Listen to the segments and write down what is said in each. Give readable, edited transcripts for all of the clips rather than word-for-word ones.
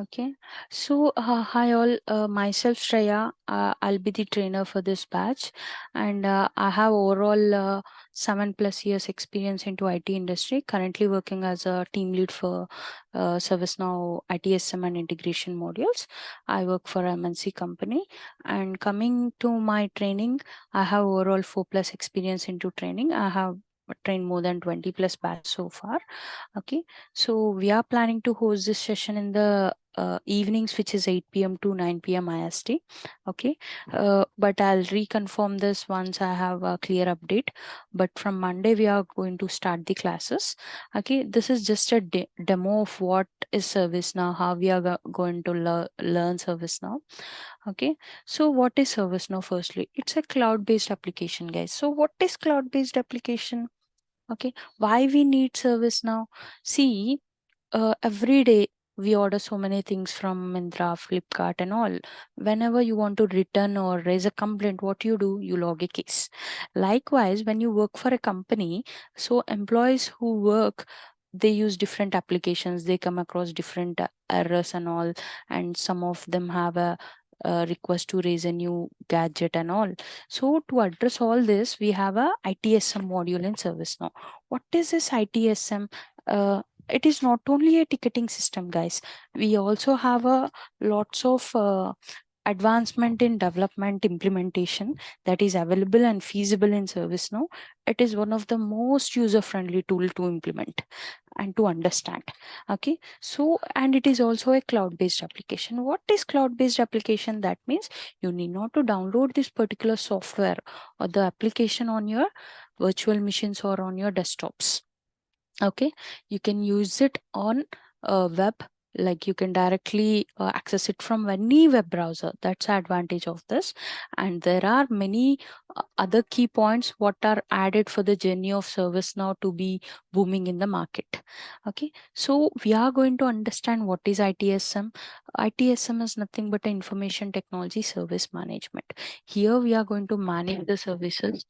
Okay, so hi all, myself Shreya. I'll be the trainer for this batch, and I have overall 7+ years experience into IT industry. Currently working as a team lead for ServiceNow ITSM and integration modules. I work for a MNC company, and coming to my training, I have overall 4+ experience into training. I have trained more than 20+ batch so far. Okay, so we are planning to host this session in the evenings, which is 8 p.m. to 9 p.m. IST. Okay, but I'll reconfirm this once I have a clear update. But from Monday, we are going to start the classes. Okay, this is just a demo of what is ServiceNow, how we are going to learn ServiceNow. Okay, so what is ServiceNow? Firstly, it's a cloud-based application, guys. So, what is cloud-based application? Okay, why we need ServiceNow? See, every day we order so many things from Myntra, Flipkart, and all. Whenever you want to return or raise a complaint, what you do? You log a case. Likewise, when you work for a company, so employees who work, they use different applications, they come across different errors and all, and some of them have a request to raise a new gadget and all. So to address all this, we have a ITSM module in ServiceNow. What is this ITSM? It is not only a ticketing system, guys. We also have a lots of advancement in development implementation that is available and feasible in ServiceNow. It is one of the most user friendly tool to implement and to understand. Okay, so and it is also a cloud based application. What is cloud based application? That means you need not to download this particular software or the application on your virtual machines or on your desktops. Okay, you can use it on web, like you can directly access it from any web browser. That's the advantage of this. And there are many other key points what are added for the journey of service now to be booming in the market. Okay, so we are going to understand what is ITSM. ITSM is nothing but information technology service management. Here we are going to manage the services.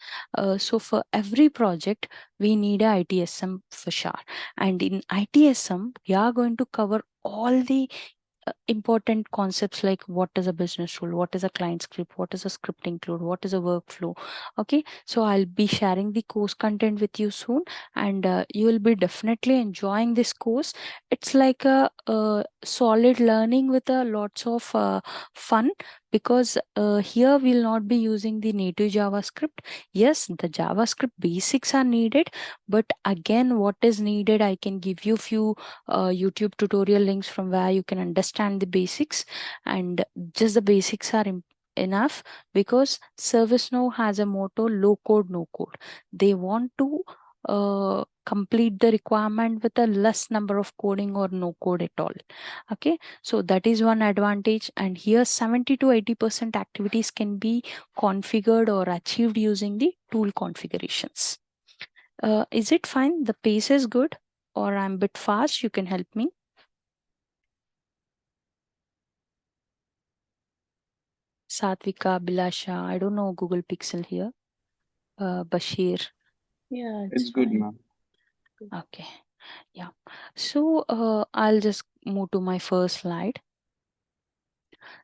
So for every project we need a ITSM for sure. And in ITSM, we are going to cover all the important concepts like what is a business rule, what is a client script, what is a script include, what is a workflow. Okay, so I'll be sharing the course content with you soon, and you will be definitely enjoying this course. It's like a solid learning with a lots of fun, because here we'll not be using the native JavaScript. Yes, the JavaScript basics are needed, but again, what is needed, I can give you few YouTube tutorial links from where you can understand the basics, and just the basics are enough, because ServiceNow has a motto: low code, no code. They want to complete the requirement with a less number of coding or no code at all. Okay, so that is one advantage. And here 70 to 80% activities can be configured or achieved using the tool configurations. Is it fine? The pace is good, or I'm a bit fast? You can help me. Satvika, Bilasha, I don't know Google Pixel here. Bashir. Yeah, It's it's good, fine. ma'am. Okay. Yeah. So I'll just move to my first slide.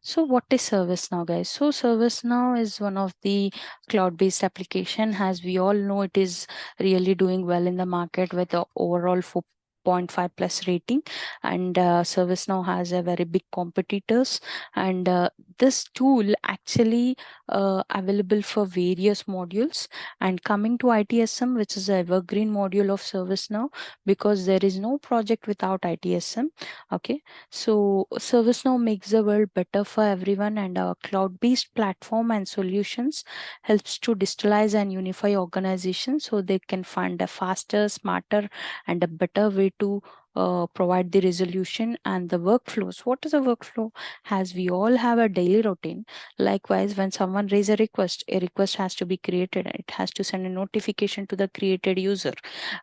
So what is ServiceNow, guys? So ServiceNow is one of the cloud-based application. As we all know, it is really doing well in the market with the overall 4.5+ rating, and ServiceNow has a very big competitors. And this tool actually available for various modules. And coming to ITSM, which is a evergreen module of ServiceNow, because there is no project without ITSM. Okay, so ServiceNow makes the world better for everyone, and our cloud-based platform and solutions helps to digitalize and unify organizations so they can find a faster, smarter, and a better way to provide the resolution and the workflows. What is a workflow? As we all have a daily routine. Likewise, when someone raises a request has to be created. It has to send a notification to the created user,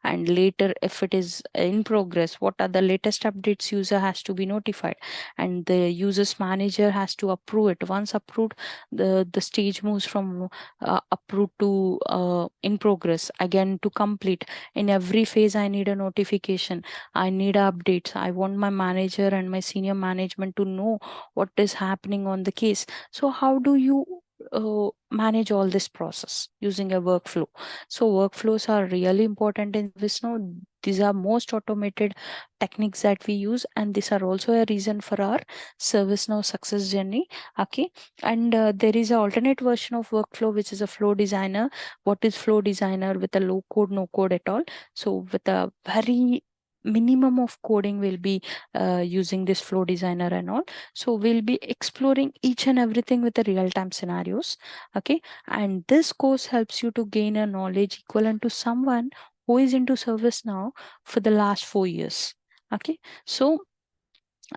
and later, if it is in progress, what are the latest updates user has to be notified, and the user's manager has to approve it. Once approved, the stage moves from approved to in progress, again to complete. In every phase I need a notification, I need need updates. I want my manager and my senior management to know what is happening on the case. So how do you manage all this process using a workflow? So workflows are really important in ServiceNow. These are most automated techniques that we use, and these are also a reason for our ServiceNow success journey. Okay, and there is an alternate version of workflow, which is a flow designer. What is flow designer? With a low code, no code at all. So with a very minimum of coding, we'll be using this flow designer and all. So we'll be exploring each and everything with the real-time scenarios. Okay, and this course helps you to gain a knowledge equivalent to someone who is into service now for the last 4 years. Okay, so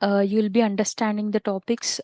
you'll be understanding the topics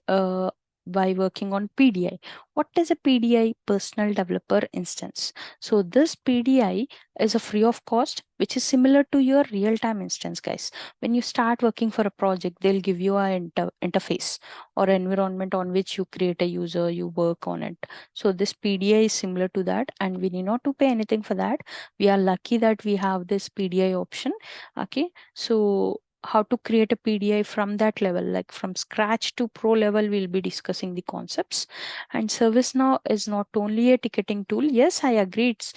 by working on PDI. What is a PDI? Personal Developer Instance. So this PDI is a free of cost, which is similar to your real-time instance, guys. When you start working for a project, they'll give you an interface or environment on which you create a user, you work on it. So this PDI is similar to that, and we need not to pay anything for that. We are lucky that we have this PDI option. Okay, so how to create a PDI from that level, like from scratch to pro level, we'll be discussing the concepts. And ServiceNow is not only a ticketing tool. Yes, I agree, it's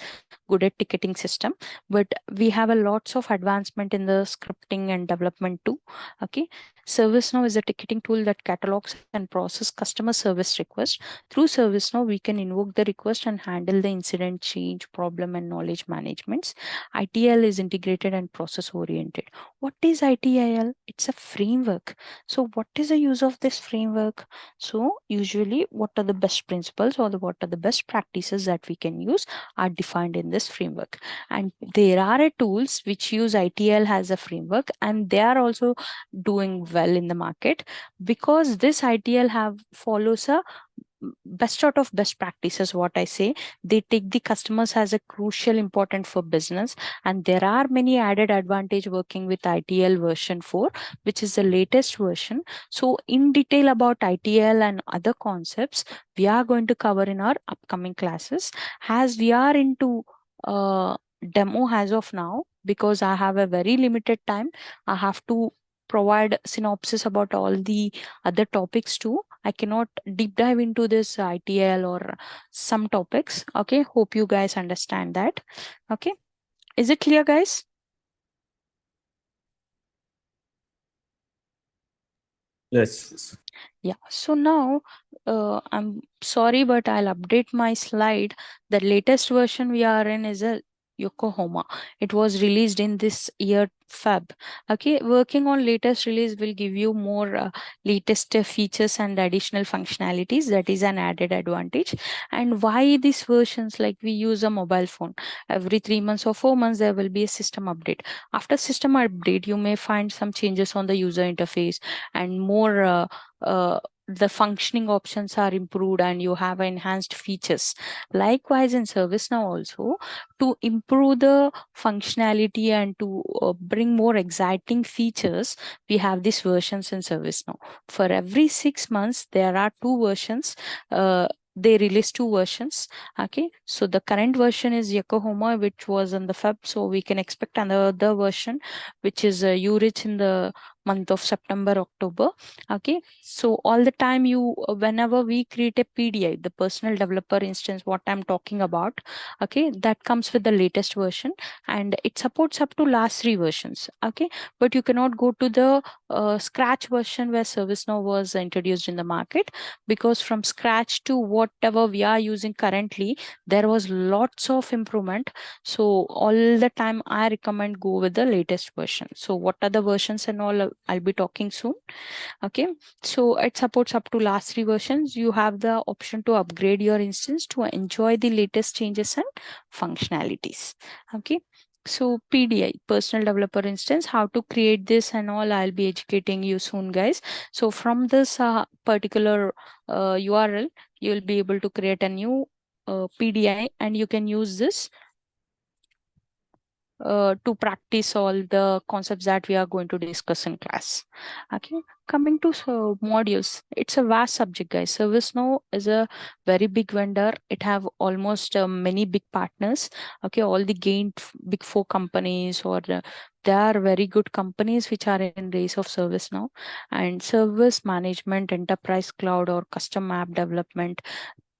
good at ticketing system, but we have a lots of advancement in the scripting and development too. Okay, ServiceNow is a ticketing tool that catalogs and process customer service requests. Through ServiceNow, we can invoke the request and handle the incident, change, problem, and knowledge managements. ITL is integrated and process oriented. What is ITIL? It's a framework. So what is the use of this framework? So usually what are the best principles or what are the best practices that we can use are defined in this framework. And there are tools which use ITL as a framework, and they are also doing well in the market, because this ITL have follows a best out of best practices. What I say, they take the customers as a crucial important for business, and there are many added advantage working with ITL version 4, which is the latest version. So in detail about ITL and other concepts, we are going to cover in our upcoming classes. As we are into demo as of now, because I have a very limited time, I have to provide synopsis about all the other topics too. I cannot deep dive into this ITL or some topics. Okay, hope you guys understand that. Okay, is it clear, guys? Yes. Yeah, so now I'm sorry, but I'll update my slide. The latest version we are in is a Yokohama. It was released in this year, Feb. Okay, working on latest release will give you more latest features and additional functionalities. That is an added advantage. And why these versions? Like, we use a mobile phone. Every 3 months or 4 months, there will be a system update. After system update, you may find some changes on the user interface and more. The functioning options are improved and you have enhanced features. Likewise, in ServiceNow also, to improve the functionality and to bring more exciting features, we have these versions in ServiceNow. For every 6 months, there are two versions. They release two versions. Okay, so the current version is Yokohama, which was in the Feb. So we can expect another version, which is Urich in the month of September, October. Okay, so all the time you whenever we create a PDI, the personal developer instance, what I'm talking about, okay, that comes with the latest version, and it supports up to last three versions. Okay, but you cannot go to the scratch version where ServiceNow was introduced in the market, because from scratch to whatever we are using currently, there was lots of improvement. So all the time I recommend go with the latest version. So what are the versions and all, I'll be talking soon. Okay, so it supports up to last three versions. You have the option to upgrade your instance to enjoy the latest changes and functionalities. Okay, so PDI, personal developer instance, how to create this and all, I'll be educating you soon, guys. So from this particular URL, you'll be able to create a new PDI, and you can use this to practice all the concepts that we are going to discuss in class. Okay, coming to modules, it's a vast subject, guys. ServiceNow is a very big vendor. It have almost many big partners. Okay, all the big four companies, or there are very good companies which are in race of service now. And service management, enterprise cloud or custom app development,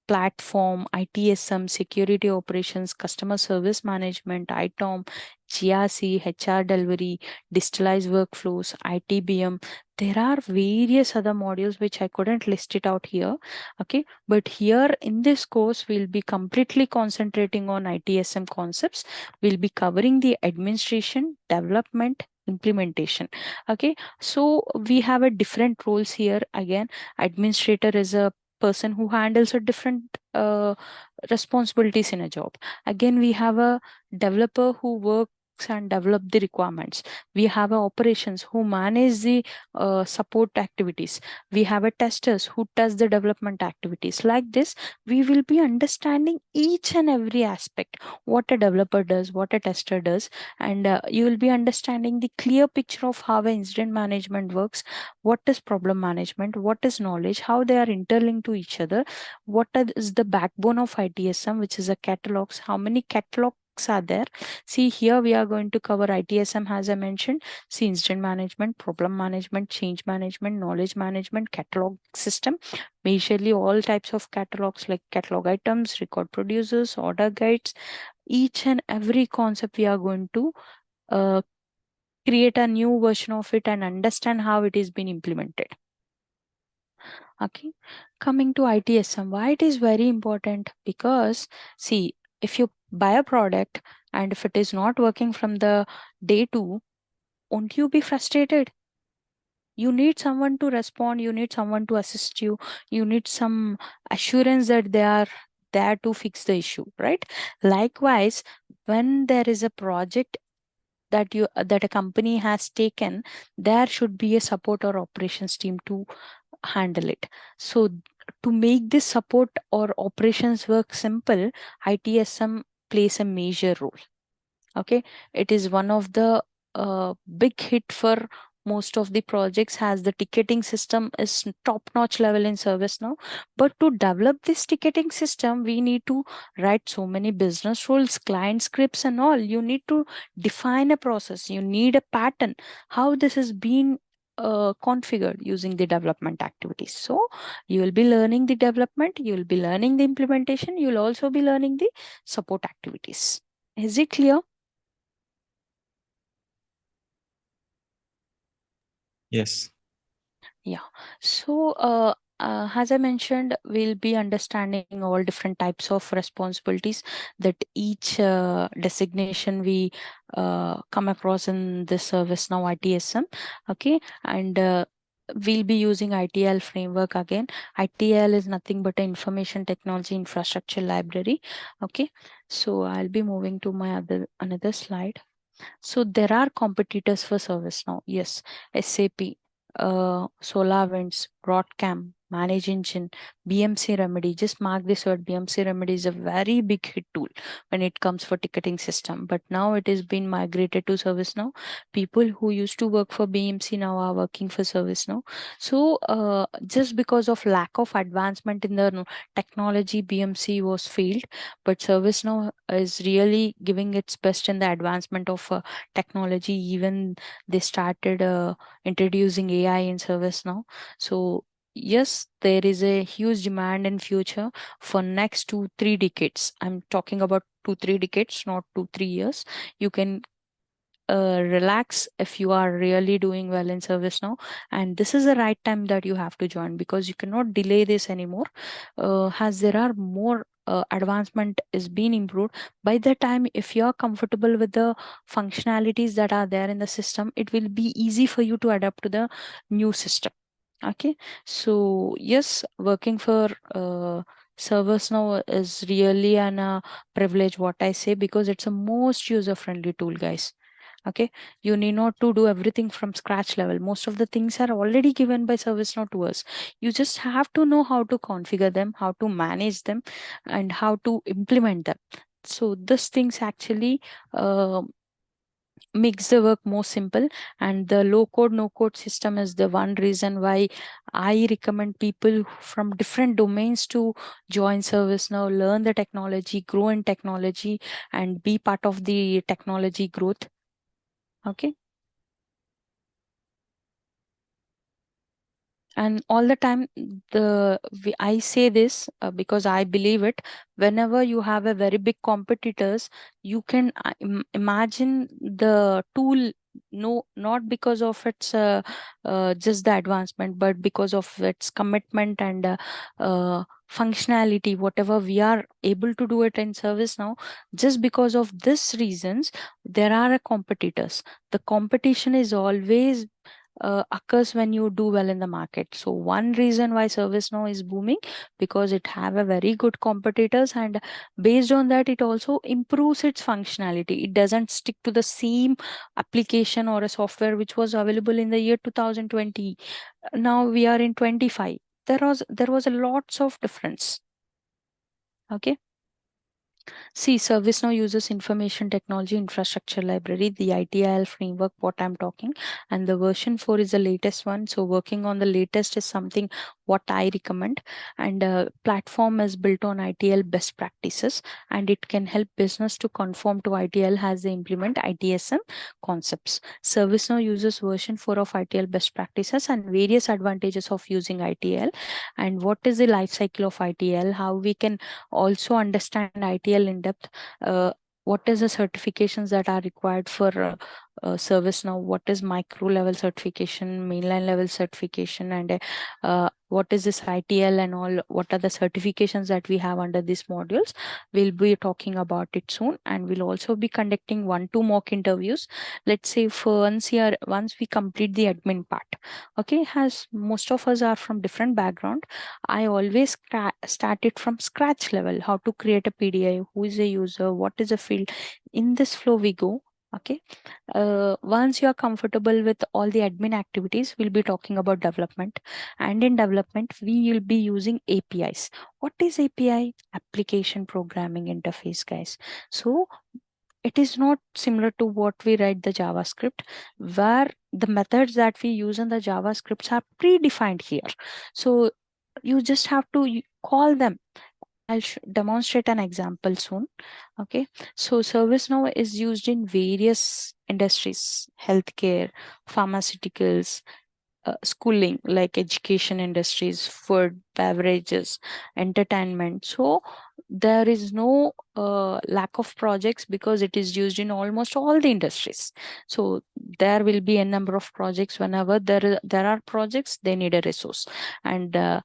platform, ITSM, security operations, customer service management, ITOM, GRC, HR delivery, digitalized workflows, ITBM. There are various other modules which I couldn't list it out here. Okay, but here in this course, we'll be completely concentrating on ITSM concepts. We'll be covering the administration, development, implementation. Okay, so we have a different roles here. Again, administrator is a person who handles a different responsibilities in a job. Again, we have a developer who works and develop the requirements. We have a operations who manage the support activities. We have a testers who test the development activities. Like this, we will be understanding each and every aspect, what a developer does, what a tester does, and you will be understanding the clear picture of how a incident management works, what is problem management, what is knowledge, how they are interlinked to each other, is the backbone of ITSM, which is a catalogs, how many catalogs are there. See, here we are going to cover ITSM as I mentioned. See, incident management, problem management, change management, knowledge management, catalog system, majorly all types of catalogs like catalog items, record producers, order guides, each and every concept we are going to uh, create a new version of it and understand how it is being implemented. Okay, coming to ITSM, why it is very important? Because see, if you buy a product and if it is not working from the day two, won't you be frustrated? You need someone to respond, you need someone to assist you, you need some assurance that they are there to fix the issue, right? Likewise, when there is a project that a company has taken, there should be a support or operations team to handle it. So to make this support or operations work simple, ITSM plays a major role. Okay, it is one of the big hit for most of the projects, has the ticketing system is top notch level in ServiceNow. But to develop this ticketing system, we need to write so many business rules, client scripts and all. You need to define a process, you need a pattern how this is being configured using the development activities. So you will be learning the development, you will be learning the implementation, you will also be learning the support activities. Is it clear? Yes. Yeah. So, as I mentioned, we'll be understanding all different types of responsibilities that each designation we come across in this service now ITSM. Okay. And we'll be using ITL framework again. ITL is nothing but an information technology infrastructure library. Okay. So I'll be moving to my another slide. So there are competitors for ServiceNow. Yes, SAP, SolarWinds, Broadcom, Manage Engine, BMC Remedy. Just mark this word. BMC Remedy is a very big hit tool when it comes for ticketing system. But now it is been migrated to ServiceNow. People who used to work for BMC now are working for ServiceNow. So just because of lack of advancement in the technology, BMC was failed. But ServiceNow is really giving its best in the advancement of technology. Even they started introducing AI in ServiceNow. So yes, there is a huge demand in future for next 2-3 decades. I'm talking about 2-3 decades, not 2-3 years. You can relax if you are really doing well in ServiceNow, and this is the right time that you have to join, because you cannot delay this anymore. As there are more advancement is being improved, by the time if you are comfortable with the functionalities that are there in the system, it will be easy for you to adapt to the new system. Okay, so yes, working for ServiceNow is really an privilege, what I say, because it's a most user friendly tool, guys. Okay, you need not to do everything from scratch level. Most of the things are already given by ServiceNow to us. You just have to know how to configure them, how to manage them, and how to implement them. So this things actually uh, makes the work more simple. And the low code no code system is the one reason why I recommend people from different domains to join ServiceNow, learn the technology, grow in technology, and be part of the technology growth. Okay. And all the time, I say this because I believe it. Whenever you have a very big competitors, you can imagine the tool, no, not because of its just the advancement, but because of its commitment and functionality, whatever we are able to do it in service now. Just because of this reasons, there are competitors. The competition is always occurs when you do well in the market. So one reason why ServiceNow is booming, because it have a very good competitors, and based on that it also improves its functionality. It doesn't stick to the same application or a software which was available in the year 2020. Now we are in 25. There was a lots of difference. Okay. See, ServiceNow uses information technology infrastructure library, the ITIL framework, what I'm talking, and the version 4 is the latest one. So working on the latest is something what I recommend. And platform is built on ITL best practices, and it can help business to conform to ITL as they implement ITSM concepts. ServiceNow uses version 4 of ITL best practices and various advantages of using ITL, and what is the life cycle of ITL, how we can also understand ITL in depth. What is the certifications that are required for service now? What is micro level certification, mainline level certification, and what is this ITL and all? What are the certifications that we have under these modules? We'll be talking about it soon, and we'll also be conducting 1-2 mock interviews. Let's say for once we complete the admin part. Okay, as most of us are from different background, I always start it from scratch level. How to create a PDI, who is a user, what is a field. In this flow we go. Okay. Once you are comfortable with all the admin activities, we'll be talking about development. And in development, we will be using APIs. What is API? Application Programming Interface, guys. So it is not similar to what we write the JavaScript, where the methods that we use in the JavaScripts are predefined here. So you just have to call them. I'll demonstrate an example soon. Okay. So ServiceNow is used in various industries: healthcare, pharmaceuticals, schooling, like education industries, food, beverages, entertainment. So there is no lack of projects because it is used in almost all the industries. So there will be a number of projects. Whenever there are projects, they need a resource, and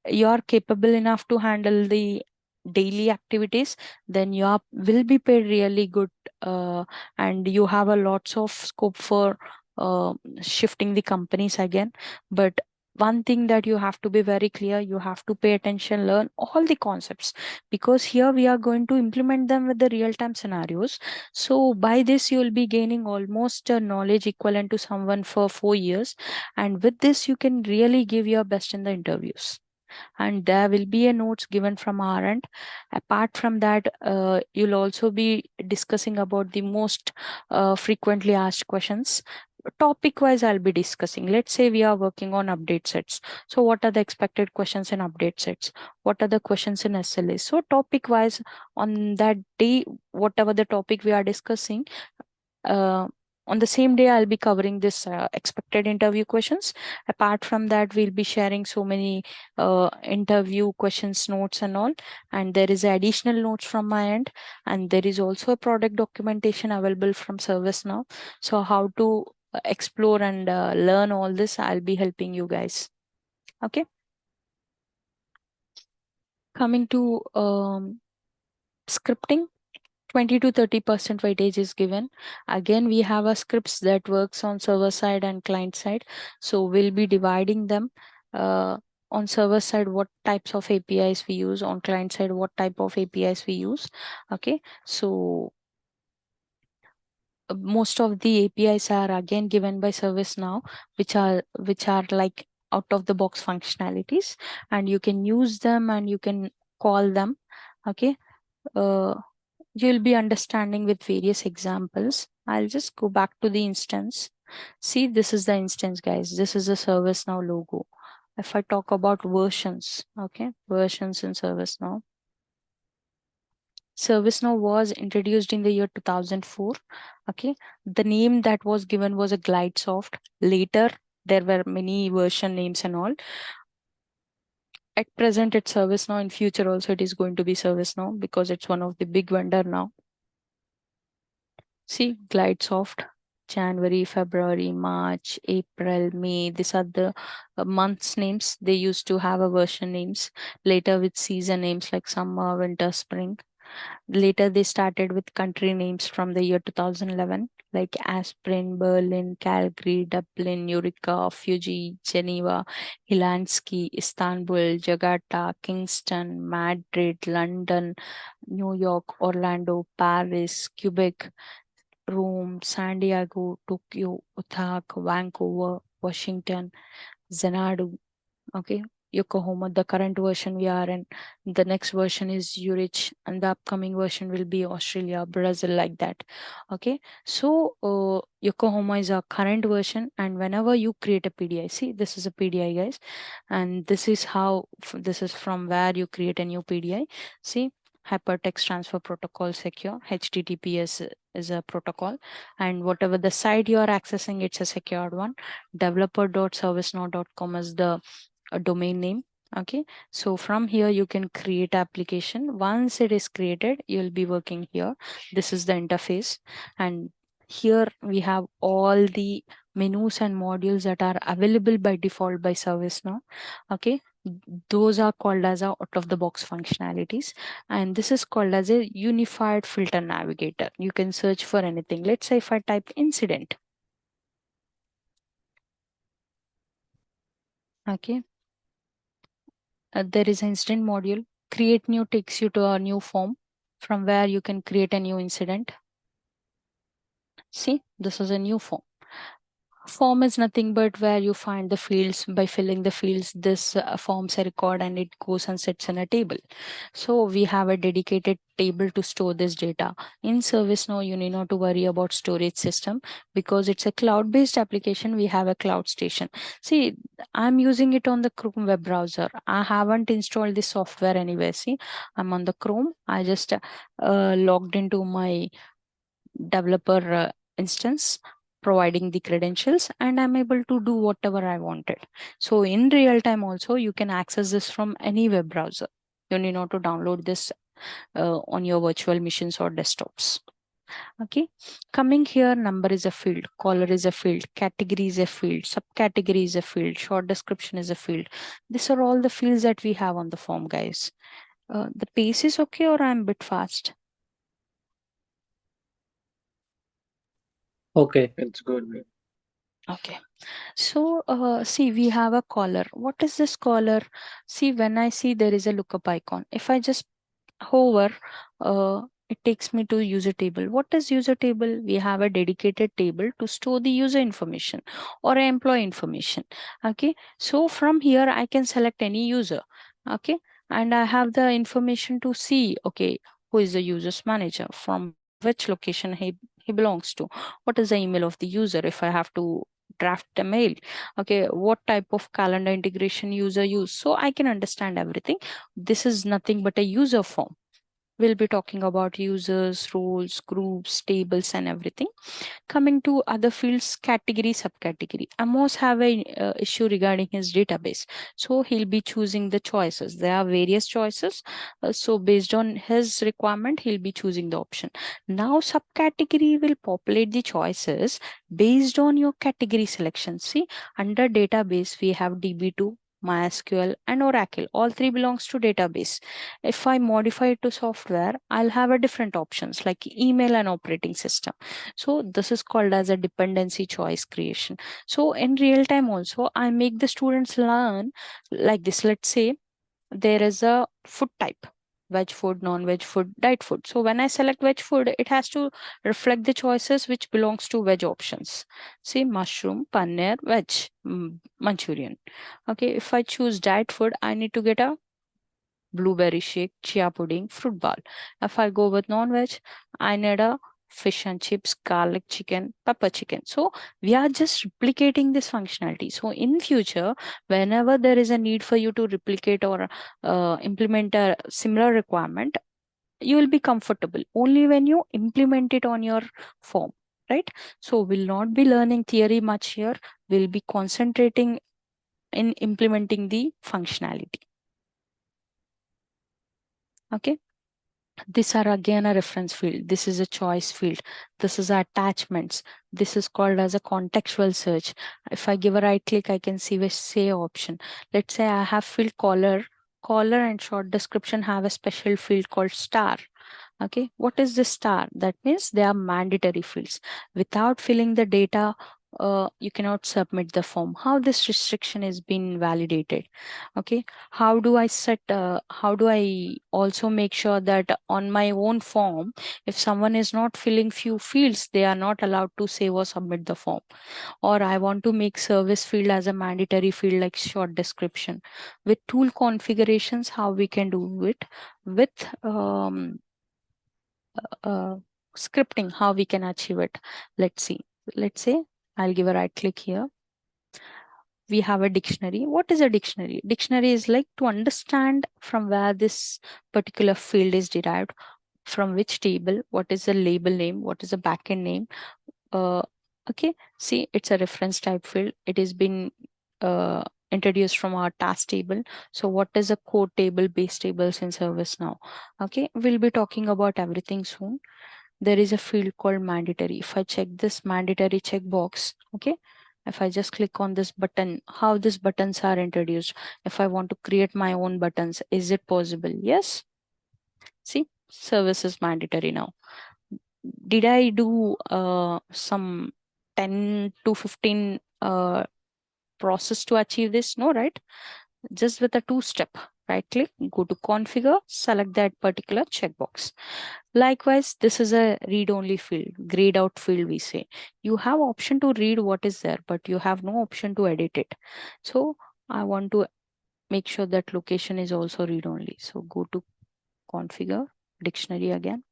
you are capable enough to handle the daily activities, then you will be paid really good, and you have a lots of scope for uh, shifting the companies again. But one thing that you have to be very clear, you have to pay attention, learn all the concepts, because here we are going to implement them with the real time scenarios. So by this you will be gaining almost a knowledge equivalent to someone for 4 years, and with this you can really give your best in the interviews, and there will be a notes given from our end. Apart from that, you'll also be discussing about the most frequently asked questions. Topic wise, I'll be discussing. Let's say we are working on update sets. So, what are the expected questions in update sets? What are the questions in SLA? So, topic wise, on that day, whatever the topic we are discussing, uh, on the same day I'll be covering this expected interview questions. Apart from that, we'll be sharing so many interview questions, notes and all, and there is additional notes from my end, and there is also a product documentation available from ServiceNow. So how to explore and learn all this, I'll be helping you guys. Okay. Coming to scripting, 20 to 30% weightage is given. Again, we have a scripts that works on server side and client side. So we'll be dividing them. Uh, on server side, what types of APIs we use. On client side, what type of APIs we use. Okay. So most of the APIs are again given by ServiceNow, which are like out of the box functionalities, and you can use them and you can call them. Okay. Uh, you'll be understanding with various examples. I'll just go back to the instance. See, this is the instance, guys. This is the ServiceNow logo. If I talk about versions, okay, versions in ServiceNow. ServiceNow was introduced in the year 2004. Okay, the name that was given was a GlideSoft. Later, there were many version names and all. At present, it's ServiceNow. In future, also it is going to be ServiceNow because it's one of the big vendor now. See, GlideSoft, January, February, March, April, May. These are the months names. They used to have a version names. Later with season names like summer, winter, spring. Later, they started with country names from the year 2011, like Aspirin, Berlin, Calgary, Dublin, Eureka, Fuji, Geneva, Hilansky, Istanbul, Jakarta, Kingston, Madrid, London, New York, Orlando, Paris, Quebec, Rome, San Diego, Tokyo, Oaxaca, Vancouver, Washington, Xanadu, okay, Yokohama. The current version we are in, the next version is Zurich, and the upcoming version will be Australia, Brazil, like that. Okay, so Yokohama is our current version, and whenever you create a PDI, see, this is a PDI, guys, and this is how, this is from where you create a new PDI. See, hypertext transfer protocol secure, HTTPS is a protocol, and whatever the site you are accessing, it's a secured one. Developer.servicenow.com is the a domain name. Okay, so from here you can create application. Once it is created, you'll be working here. This is the interface, and here we have all the menus and modules that are available by default by ServiceNow. Okay, those are called as a out of the box functionalities, and this is called as a unified filter navigator. You can search for anything. Let's say if I type incident. Okay, there is an incident module. Create new takes you to a new form from where you can create a new incident. See, this is a new form. Form is nothing but where you find the fields. By filling the fields, this forms a record and it goes and sits in a table. So we have a dedicated table to store this data. In ServiceNow, you need not to worry about storage system because it's a cloud-based application. We have a cloud station. See, I'm using it on the Chrome web browser. I haven't installed this software anywhere. See, I'm on the Chrome. I just logged into my developer instance, providing the credentials, and I'm able to do whatever I wanted. So in real time also, you can access this from any web browser. You need not to download this on your virtual machines or desktops. Okay, coming here, number is a field, caller is a field, category is a field, subcategory is a field, short description is a field. These are all the fields that we have on the form, guys. The pace is okay, or I'm a bit fast? Okay, it's good. Okay. So, see, we have a caller. What is this caller? See, when I see there is a lookup icon, if I just hover, it takes me to user table. What is user table? We have a dedicated table to store the user information or employee information. Okay. So from here, I can select any user. Okay. And I have the information to see, okay, who is the user's manager, from which location he belongs to, what is the email of the user if I have to draft a mail, okay, what type of calendar integration user use, so I can understand everything. This is nothing but a user form. We'll be talking about users, roles, groups, tables, and everything. Coming to other fields, category, subcategory. Amos have a issue regarding his database, so he'll be choosing the choices. There are various choices, so based on his requirement, he'll be choosing the option. Now, subcategory will populate the choices based on your category selection. See, under database we have DB2, MySQL, and Oracle. All three belongs to database. If I modify it to software, I'll have a different options like email and operating system. So this is called as a dependency choice creation. So in real time also, I make the students learn like this. Let's say there is a food type: veg food, non-veg food, diet food. So when I select veg food, it has to reflect the choices which belongs to veg options. Say mushroom, paneer, veg, Manchurian. Okay, if I choose diet food, I need to get a blueberry shake, chia pudding, fruit ball. If I go with non-veg, I need a fish and chips, garlic chicken, pepper chicken. So we are just replicating this functionality. So in future, whenever there is a need for you to replicate or implement a similar requirement, you will be comfortable only when you implement it on your form, right? So we'll not be learning theory much here. We'll be concentrating in implementing the functionality. Okay. These are again a reference field. This is a choice field. This is attachments. This is called as a contextual search. If I give a right click, I can see the say option. Let's say I have field caller. Caller and short description have a special field called star. Okay, what is the star? That means they are mandatory fields. Without filling the data, you cannot submit the form. How this restriction is being validated? Okay, how do I set? How do I also make sure that on my own form, if someone is not filling few fields, they are not allowed to save or submit the form? Or I want to make service field as a mandatory field like short description. With tool configurations, how we can do it with uh, scripting, how we can achieve it. Let's see. Let's say I'll give a right click here. We have a dictionary. What is a dictionary? Dictionary is like to understand from where this particular field is derived, from which table, what is the label name, what is the backend name. uh, okay, see, it's a reference type field. It has been uh, introduced from our task table. So what is a code table, base tables in ServiceNow? Okay, we'll be talking about everything soon. There is a field called mandatory. If I check this mandatory checkbox, okay, if I just click on this button, how these buttons are introduced. If I want to create my own buttons, is it possible? Yes. See, service is mandatory now. Did I do some 10 to 15 process to achieve this? No, right? Just with a two-step, right click, go to configure, select that particular checkbox. Likewise, this is a read-only field, grayed out field we say. You have option to read what is there, but you have no option to edit it. So I want to make sure that location is also read-only. So go to configure, dictionary again.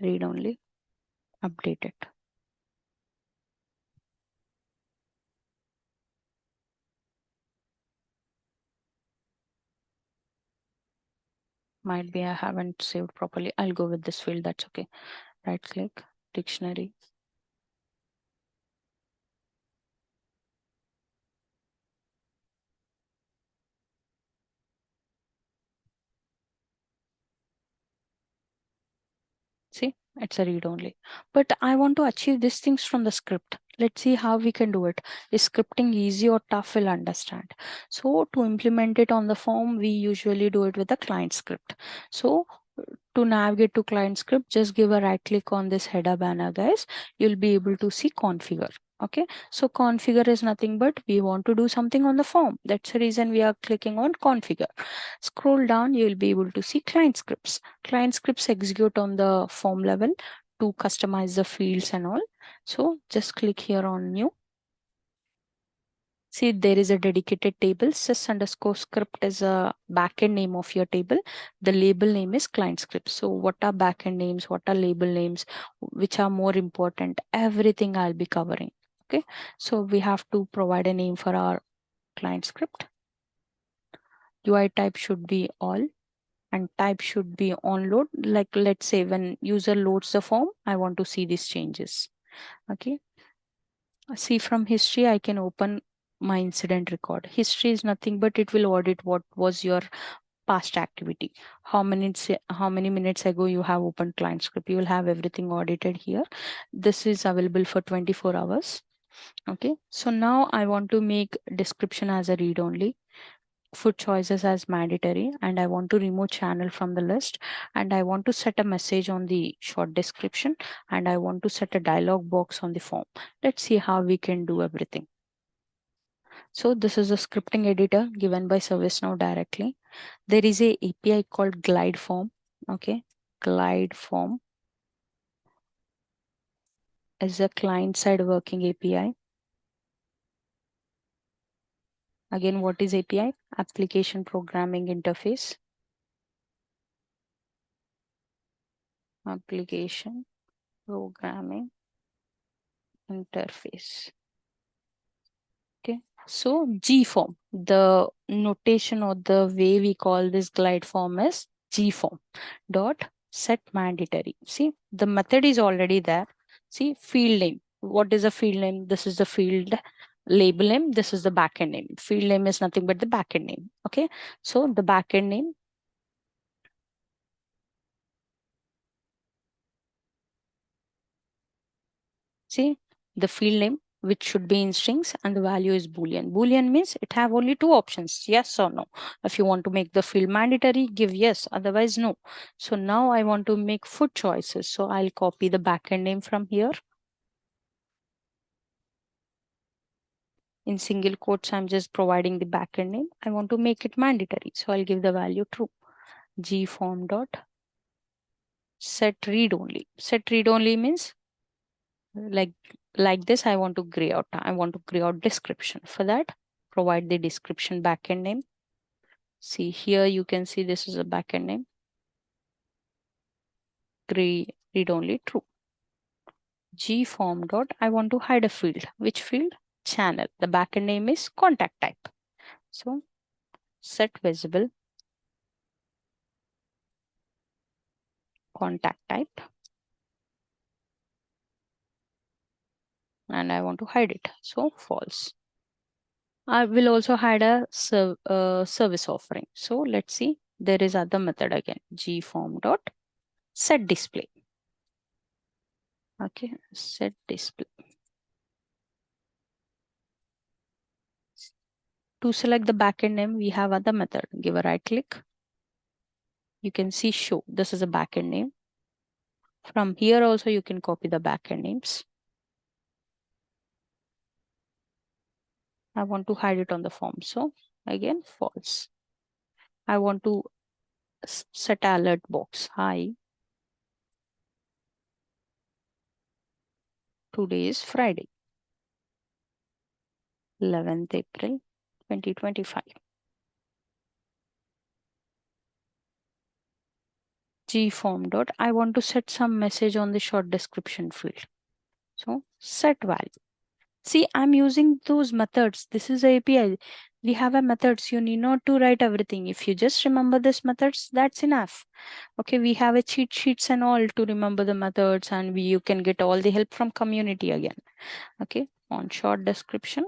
Read-only, update it. Might be I haven't saved properly. I'll go with this field. That's okay. Right click, dictionary. See, it's a read only. But I want to achieve these things from the script. Let's see how we can do it. Is scripting easy or tough? We'll understand. So to implement it on the form, we usually do it with the client script. So to navigate to client script, just give a right click on this header banner, guys. You'll be able to see configure. Okay, so configure is nothing but we want to do something on the form. That's the reason we are clicking on configure. Scroll down, you will be able to see client scripts. Client scripts execute on the form level to customize the fields and all. So just click here on new. See, there is a dedicated table. Sys underscore script is a backend name of your table. The label name is client script. So what are backend names? What are label names? Which are more important? Everything I'll be covering. Okay. So we have to provide a name for our client script. UI type should be all and type should be on load. Like let's say when user loads the form, I want to see these changes. Okay. See from history, I can open my incident record. History is nothing but it will audit what was your past activity. How many minutes ago you have opened client script. You will have everything audited here. This is available for 24 hours. Okay. So now I want to make description as a read only, food choices as mandatory, and I want to remove channel from the list, and I want to set a message on the short description, and I want to set a dialog box on the form. Let's see how we can do everything. So this is a scripting editor given by ServiceNow directly. There is a API called glide form. Okay, glide form is a client side working API. Again, what is API? Application programming interface. Application programming interface. Okay, so G form, the notation or the way we call this glide form is G form dot set mandatory. See, the method is already there. See, field name. What is a field name? This is the field label name. This is the backend name. Field name is nothing but the backend name. Okay, so the backend name. See, the field name which should be in strings and the value is boolean. Boolean means it have only two options, yes or no. If you want to make the field mandatory, give yes, otherwise no. So now I want to make food choices. So I'll copy the backend name from here. In single quotes, I'm just providing the backend name. I want to make it mandatory. So I'll give the value true. Gform dot set read only. Set read only means like this. I want to gray out description. For that, provide the description backend name. See here, you can see this is a backend name. Gray read only true. Gform dot I want to hide a field. Which field? Channel. The backend name is contact type. So set visible contact type. And I want to hide it. So false. I will also hide a service offering. So let's see. There is other method again. Gform dot set display. Okay, set display. To select the backend name, we have other method. Give a right click. You can see show. This is a backend name. From here also you can copy the backend names. I want to hide it on the form. So again, false. I want to set alert box. Hi. Today is Friday, 11th April, 2025. Gform dot I want to set some message on the short description field. So set value. See, I'm using those methods. This is a API. We have a methods. You need not to write everything. If you just remember this methods, that's enough. Okay, we have a cheat sheets and all to remember the methods, and you can get all the help from community again. Okay, on short description.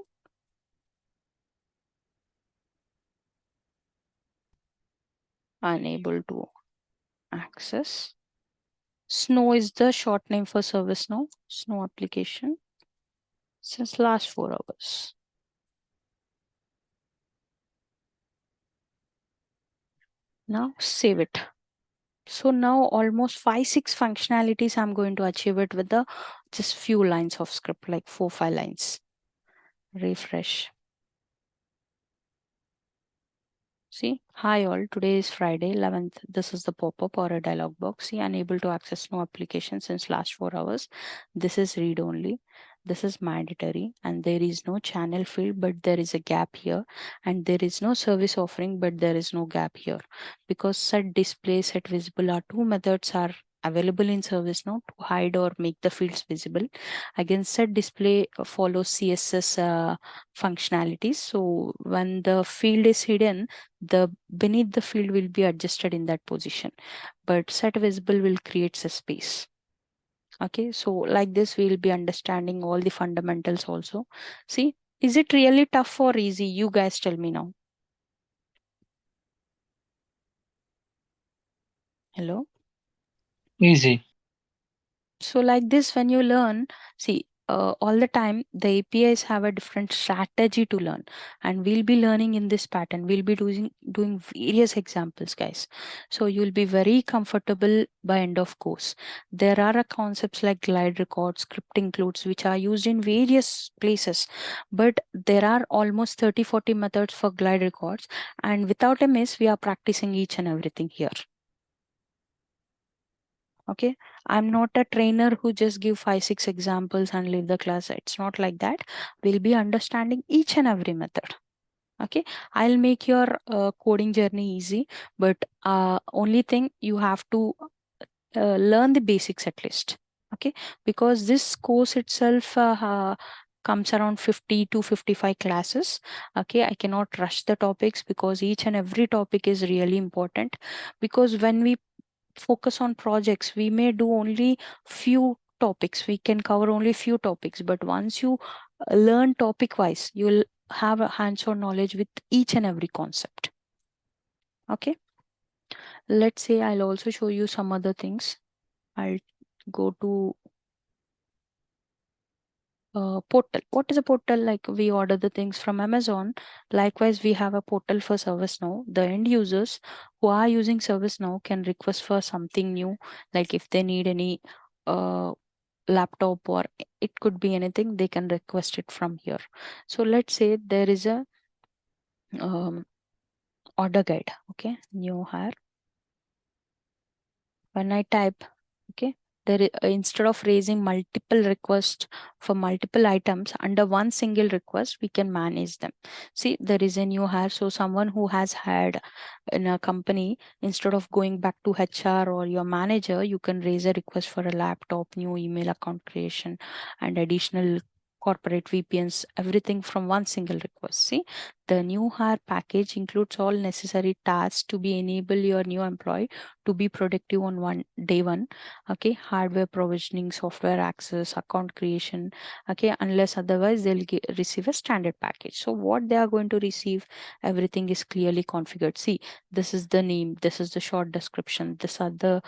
Unable to access. Snow is the short name for ServiceNow. Snow application since last 4 hours. Now save it. So now almost 5-6 functionalities I'm going to achieve it with the just few lines of script, like 4-5 lines. Refresh. See, hi all, today is Friday 11th. This is the pop-up or a dialog box. See, unable to access no application since last 4 hours. This is read only. This is mandatory, and there is no channel field, but there is a gap here, and there is no service offering, but there is no gap here, because set display, set visible are two methods are available in ServiceNow to hide or make the fields visible. Again, set display follows CSS functionalities. So when the field is hidden, the beneath the field will be adjusted in that position, but set visible will create a space. Okay, so like this we'll be understanding all the fundamentals also. See, is it really tough or easy? You guys tell me now. Hello. Easy. So like this, when you learn, see, all the time the APIs have a different strategy to learn, and we'll be learning in this pattern. We'll be doing various examples, guys. So you'll be very comfortable by end of course. There are concepts like glide records, script includes, which are used in various places, but there are almost 30-40 methods for glide records, and without a miss, we are practicing each and everything here. Okay, I'm not a trainer who just give 5-6 examples and leave the class. It's not like that. We'll be understanding each and every method. Okay, I'll make your coding journey easy, but only thing you have to learn the basics at least. Okay, because this course itself comes around 50 to 55 classes. Okay, I cannot rush the topics because each and every topic is really important. Because when we focus on projects, we may do only few topics, we can cover only few topics, but once you learn topic wise, you'll have a hands-on knowledge with each and every concept. Okay, let's say I'll also show you some other things. I'll go to portal. What is a portal? Like, we order the things from Amazon. Likewise, we have a portal for ServiceNow. The end users who are using ServiceNow can request for something new, like if they need any uh, laptop, or it could be anything, they can request it from here. So let's say there is a um, order guide. Okay, new hire. When I type, okay, there is, instead of raising multiple requests for multiple items under one single request, we can manage them. See, there is a new hire, so someone who has had in a company, instead of going back to HR or your manager, you can raise a request for a laptop, new email account creation, and additional corporate VPNs, everything from one single request. See, the new hire package includes all necessary tasks to be enable your new employee to be productive on day one. Okay, hardware provisioning, software access, account creation. Okay, unless otherwise they'll receive a standard package. So what they are going to receive, everything is clearly configured. See, this is the name, this is the short description, these are the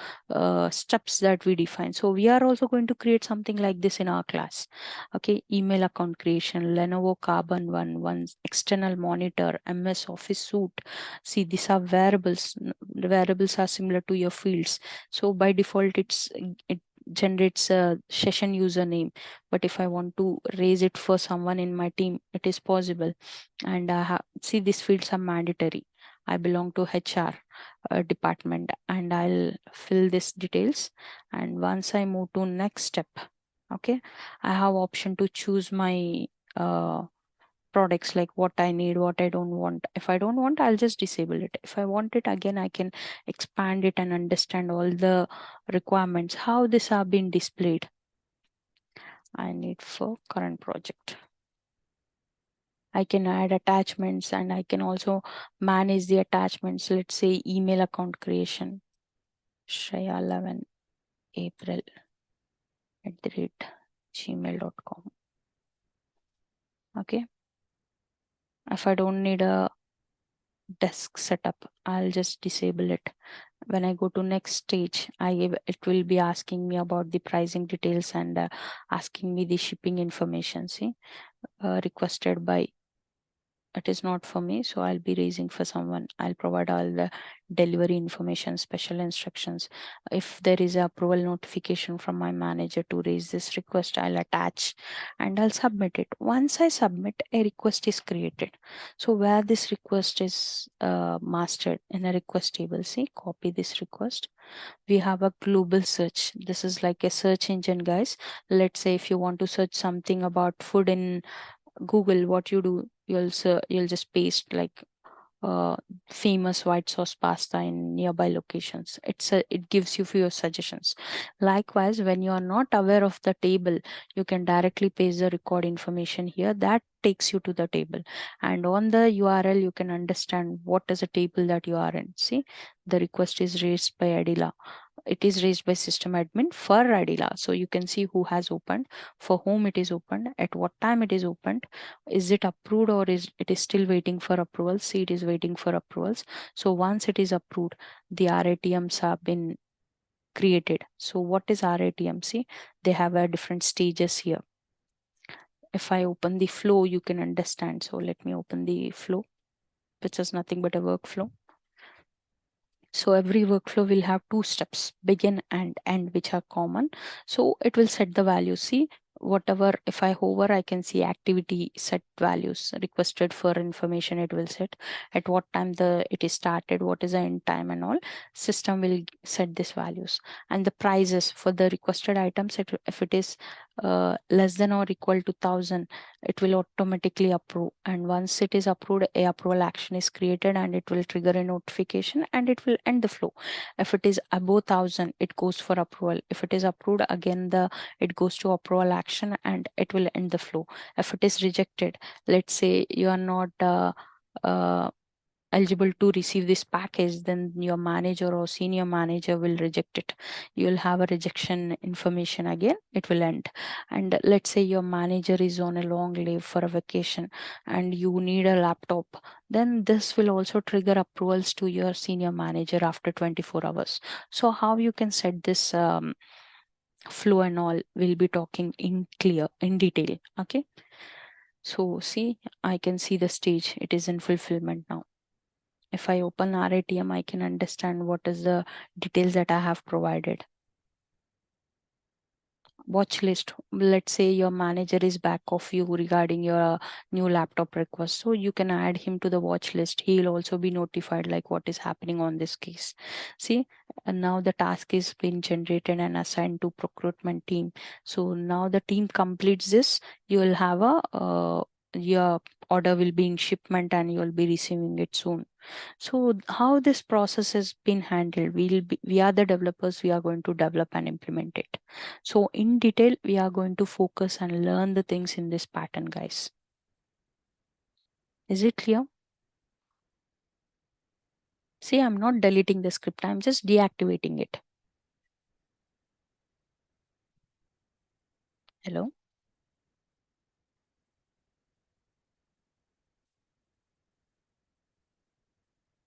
steps that we define. So we are also going to create something like this in our class. Okay, email account creation, Lenovo Carbon one external monitor, MS Office suite. See, these are variables. The variables are similar to your fields. So by default, it generates a session username. But if I want to raise it for someone in my team, it is possible. And see, these fields are mandatory. I belong to HR department, and I'll fill these details. And once I move to next step, okay, I have option to choose my products, like what I need, what I don't want. If I don't want, I'll just disable it. If I want it, again, I can expand it and understand all the requirements, how this have been displayed. I need for current project. I can add attachments, and I can also manage the attachments. Let's say email account creation, Shreya 11 April @gmail.com. Okay. If I don't need a desk setup, I'll just disable it. When I go to next stage, it will be asking me about the pricing details and asking me the shipping information. See, requested by, it is not for me, so I'll be raising for someone. I'll provide all the delivery information, special instructions. If there is a approval notification from my manager to raise this request, I'll attach and I'll submit it. Once I submit, a request is created. So where this request is mastered in a request table, see, copy this request. We have a global search. This is like a search engine, guys. Let's say if you want to search something about food in Google, what you do, you'll just paste like uh, famous white sauce pasta in nearby locations. It gives you few suggestions. Likewise, when you are not aware of the table, you can directly paste the record information here. That takes you to the table, and on the URL you can understand what is a table that you are in. See, the request is raised by Adila. It is raised by system admin for Adila. So you can see who has opened, for whom it is opened, at what time it is opened, is it approved, or is it is still waiting for approval. See, it is waiting for approvals. So once it is approved, the RATMs have been created. So what is RATM? See, they have a different stages here. If I open the flow, you can understand. So let me open the flow, which is nothing but a workflow. So every workflow will have two steps, begin and end, which are common. So it will set the value. See, whatever, if I hover, I can see activity set values requested for information. It will set at what time it is started, what is the end time, and all. System will set these values. And the prices for the requested items, if it is less than or equal to 1,000, it will automatically approve. And once it is approved, a approval action is created and it will trigger a notification and it will end the flow. If it is above 1,000, it goes for approval. If it is approved, again it goes to approval action and it will end the flow. If it is rejected, let's say you are not uh, eligible to receive this package, then your manager or senior manager will reject it. You'll have a rejection information again, it will end. And let's say your manager is on a long leave for a vacation and you need a laptop, then this will also trigger approvals to your senior manager after 24 hours. So how you can set this flow and all, we'll be talking in detail. Okay, so see, I can see the stage, it is in fulfillment now. If I open RATM, I can understand what is the details that I have provided. Watch list. Let's say your manager is back of you regarding your new laptop request. So you can add him to the watch list. He'll also be notified like what is happening on this case. See, and now the task is being generated and assigned to procurement team. So now the team completes this. You will have your order will be in shipment and you will be receiving it soon. So how this process has been handled, we are the developers, we are going to develop and implement it. So in detail, we are going to focus and learn the things in this pattern, guys. Is it clear? See, I'm not deleting the script, I'm just deactivating it. Hello?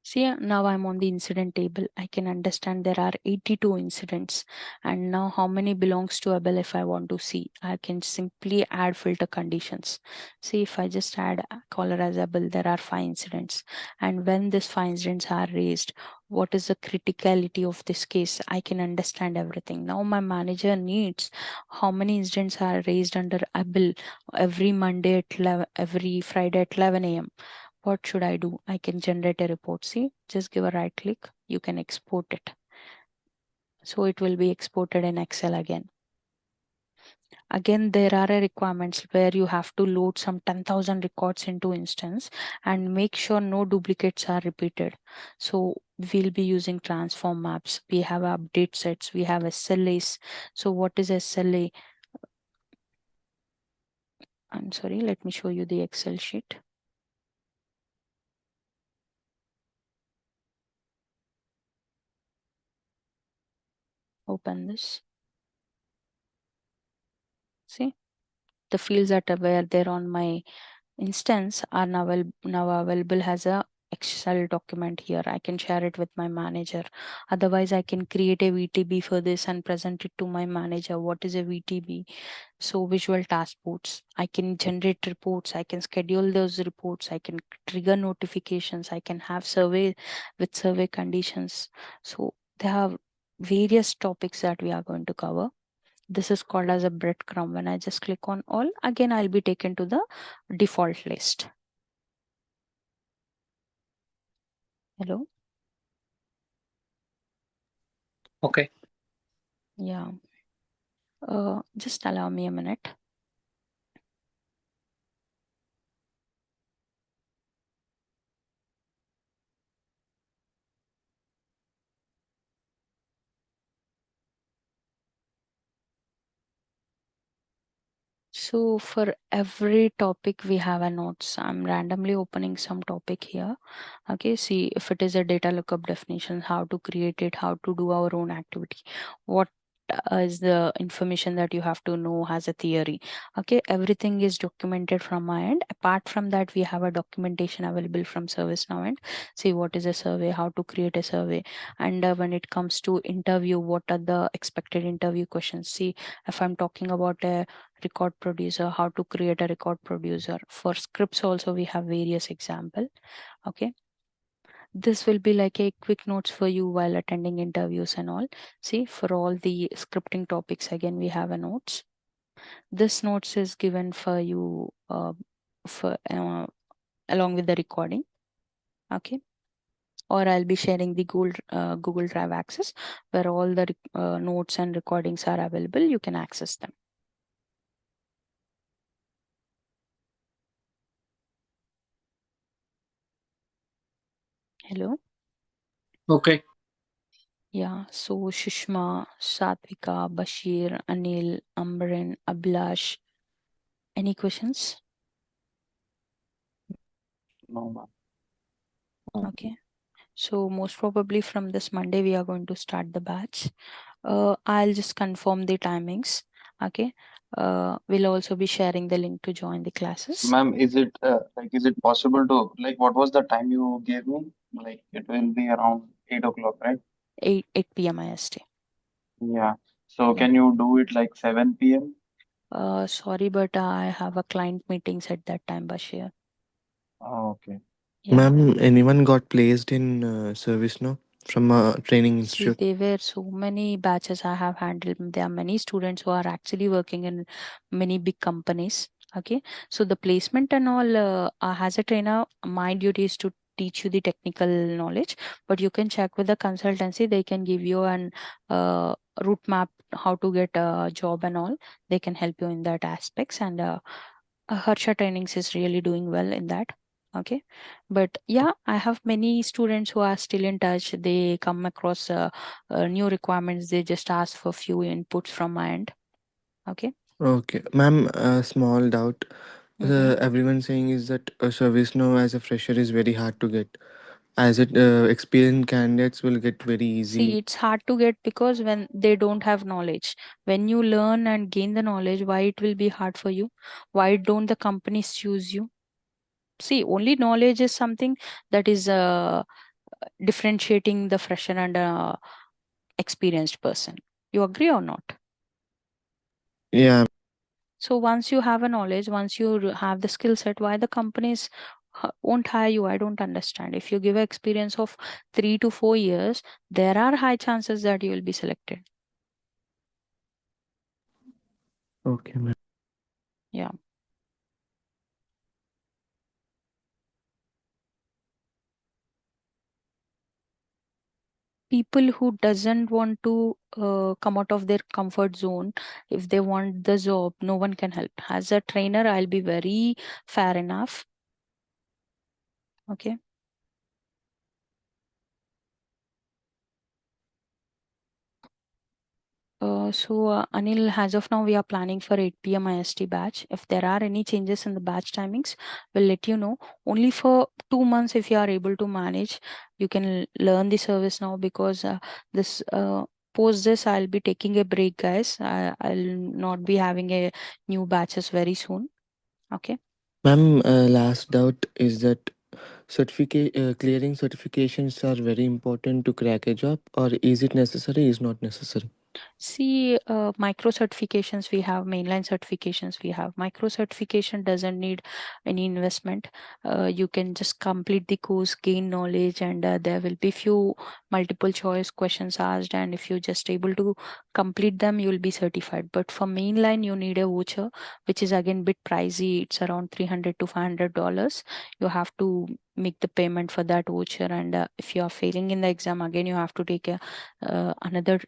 See, now I'm on the incident table. I can understand there are 82 incidents. And now how many belongs to Abel if I want to see? I can simply add filter conditions. See, if I just add a caller as Abel, there are 5 incidents. And when these 5 incidents are raised, what is the criticality of this case? I can understand everything. Now my manager needs how many incidents are raised under Abel every Monday at 11, every Friday at 11 a.m. What should I do? I can generate a report. See, just give a right click. You can export it. So it will be exported in Excel again. Again, there are requirements where you have to load some 10,000 records into instance and make sure no duplicates are repeated. So we'll be using transform maps. We have update sets. We have SLAs. So what is SLA? I'm sorry, let me show you the Excel sheet. Open this. See, the fields that were there on my instance are now available as a Excel document here. I can share it with my manager. Otherwise, I can create a VTB for this and present it to my manager. What is a VTB? So visual task boards. I can generate reports. I can schedule those reports. I can trigger notifications. I can have survey with survey conditions. So there are various topics that we are going to cover. This is called as a breadcrumb. When I just click on all, again, I'll be taken to the default list. Hello? Okay. Yeah. Just allow me a minute. So for every topic we have a notes. I'm randomly opening some topic here. Okay, see if it is a data lookup definition, how to create it, how to do our own activity, what is the information that you have to know as a theory. Okay, everything is documented from my end. Apart from that, we have a documentation available from ServiceNow and see what is a survey, how to create a survey, and when it comes to interview, what are the expected interview questions. See, if I'm talking about a record producer, how to create a record producer. For scripts also we have various example. Okay, this will be like a quick notes for you while attending interviews and all. See, for all the scripting topics, again we have a notes. This notes is given for you for along with the recording. Okay, or I'll be sharing the Google Drive access where all the notes and recordings are available. You can access them. Hello. Okay. Yeah, so Shushma, Satvika, Bashir, Anil, Ambaran, Ablash. Any questions? No, ma'am. Okay. So most probably from this Monday we are going to start the batch. I'll just confirm the timings. Okay. We'll also be sharing the link to join the classes. Ma'am, is it possible to what was the time you gave me? Like it will be around 8 o'clock, right? 8 p.m. IST. Yeah. So Yeah. can you do it like 7 p.m.? Sorry, but I have a client meetings at that time, Bashir. Oh, okay. Yeah. Ma'am, anyone got placed in ServiceNow from a training See, institute? there were so many batches I have handled. There are many students who are actually working in many big companies. Okay, so the placement and all, as a trainer, my duty is to teach you the technical knowledge, but you can check with the consultancy. They can give you an route map how to get a job and all. They can help you in that aspects, and Harsha Trainings is really doing well in that. Okay, but yeah, I have many students who are still in touch. They come across new requirements. They just ask for few inputs from my end. Okay. Okay. Ma'am, a small doubt. Mm-hmm. Everyone saying is that a ServiceNow as a fresher is very hard to get. As it experienced candidates will get very See, easy. it's hard to get because when they don't have knowledge, when you learn and gain the knowledge, why it will be hard for you? Why don't the companies choose you? See, only knowledge is something that is differentiating the fresher and experienced person. You agree or not? Yeah. So once you have a knowledge, once you have the skill set, why the companies won't hire you? I don't understand. If you give an experience of 3 to 4 years, there are high chances that you will be selected. Okay, ma'am. Yeah. People who doesn't want to come out of their comfort zone, if they want the job, no one can help. As a trainer, I'll be very fair enough. Okay. Anil, as of now, we are planning for 8 p.m. IST batch. If there are any changes in the batch timings, we'll let you know. Only for 2 months, if you are able to manage, you can learn the service now because this post this, I'll be taking a break, guys. I'll not be having a new batches very soon. Okay. Ma'am, last doubt is that certificate clearing certifications are very important to crack a job, or is it necessary? Is not necessary. See, micro certifications we have, mainline certifications we have. Micro certification doesn't need any investment. You can just complete the course, gain knowledge, and there will be few multiple choice questions asked. And if you're just able to complete them, you will be certified. But for mainline, you need a voucher, which is again bit pricey. It's around $300 to $500. You have to make the payment for that voucher, and if you are failing in the exam, again you have to take a another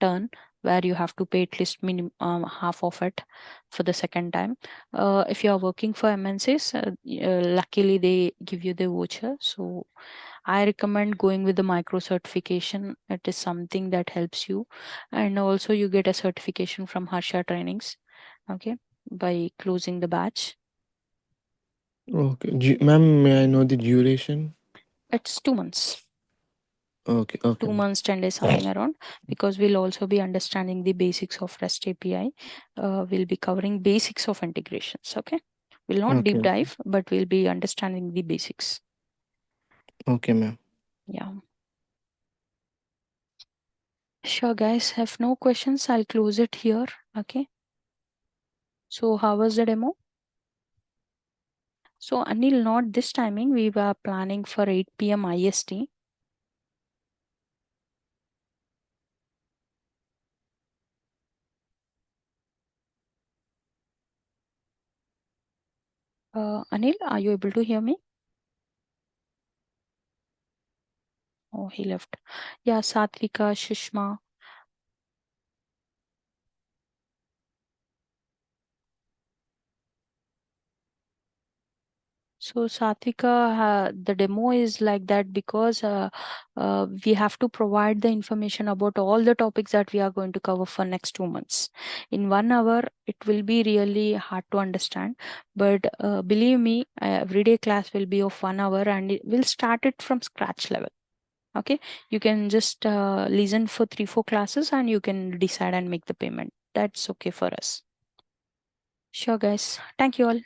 turn where you have to pay at least half of it for the second time. If you are working for MNCs, luckily they give you the voucher. So I recommend going with the micro certification. It is something that helps you, and also you get a certification from Harsha Trainings. Okay, by closing the batch. Okay. Ma'am, may I know the duration? It's 2 months. Okay, okay, two ma'am. months 10 days, something around, because we'll also be understanding the basics of REST API. We'll be covering basics of integrations. Okay, we'll not Okay, deep okay. dive, but we'll be understanding the basics. Okay, ma'am. Yeah, sure, guys. Have no questions, I'll close it here. Okay, so how was the demo? So Anil, not this timing, we were planning for 8 p.m. IST. Anil, are you able to hear me? Oh, he left. Yeah, Satvika, Shishma. So Satvika, the demo is like that because we have to provide the information about all the topics that we are going to cover for next 2 months. In 1 hour, it will be really hard to understand. But believe me, everyday class will be of 1 hour, and it will start it from scratch level. Okay, you can just listen for 3-4 classes, and you can decide and make the payment. That's okay for us. Sure, guys. Thank you all.